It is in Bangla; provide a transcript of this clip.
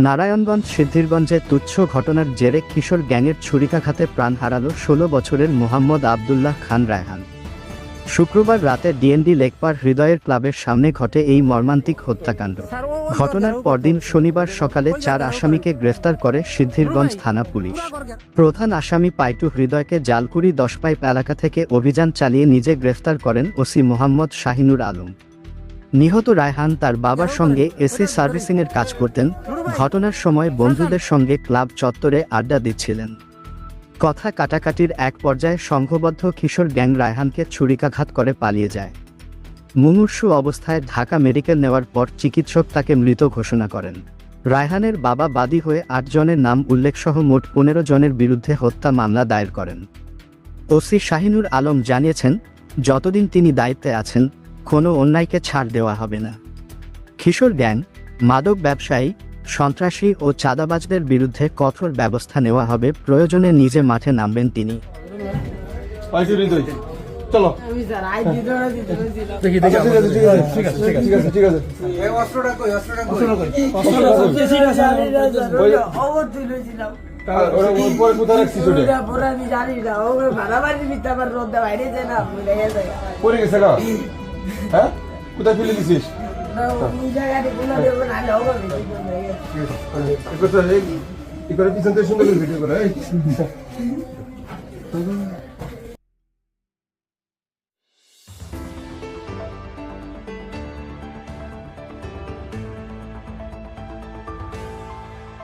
নারায়ণগঞ্জ সিদ্ধিরগঞ্জে তুচ্ছ ঘটনার জেরে কিশোর গ্যাংয়ের ছুরিকাঘাতে প্রাণ হারালো ১৬ বছরের মোহাম্মদ আবদুল্লাহ খান রায়হান। শুক্রবার রাতে ডিএনডি লেকপার হৃদয়ের ক্লাবের সামনে ঘটে এই মর্মান্তিক হত্যাকাণ্ড। ঘটনার পরদিন শনিবার সকালে ৪ আসামিকে গ্রেফতার করে সিদ্ধিরগঞ্জ থানা পুলিশ। প্রধান আসামি পাইটু হৃদয়কে জালকুড়ি ১০ পাইপ এলাকা থেকে অভিযান চালিয়ে নিজে গ্রেফতার করেন ওসি মোহাম্মদ শাহিনুর আলম। নিহত রায়হান তার বাবার সঙ্গে এসি সার্ভিসিংয়ের কাজ করতেন। ঘটনার সময় বন্ধুদের সঙ্গে ক্লাব চত্বরে আড্ডা দিচ্ছিলেন। কথা কাটাকাটির এক পর্যায়ে সংঘবদ্ধ কিশোর গ্যাং রায়হানকে ছুরিকাঘাত করে পালিয়ে যায়। মুমূর্ষু অবস্থায় ঢাকা মেডিকেল নেওয়ার পর চিকিৎসক তাকে মৃত ঘোষণা করেন। রায়হানের বাবা বাদী হয়ে ৮ জনের নাম উল্লেখসহ মোট ১৫ জনের বিরুদ্ধে হত্যা মামলা দায়ের করেন। ওসি শাহিনুর আলম জানিয়েছেন, যতদিন তিনি দায়িত্বে আছেন কোনো অন্যায়কে ছাড় দেওয়া হবে না। কিশোর গ্যাং, মাদক ব্যবসায়ী, সন্ত্রাসী ও চাঁদাবাজদের বিরুদ্ধে কঠোর ব্যবস্থা নেওয়া হবে। প্রয়োজনে নিজে মাঠে নামবেন তিনি। কোথায় ফেলে দিছিস? পিছন থেকে সুন্দর করে ভিডিও করে।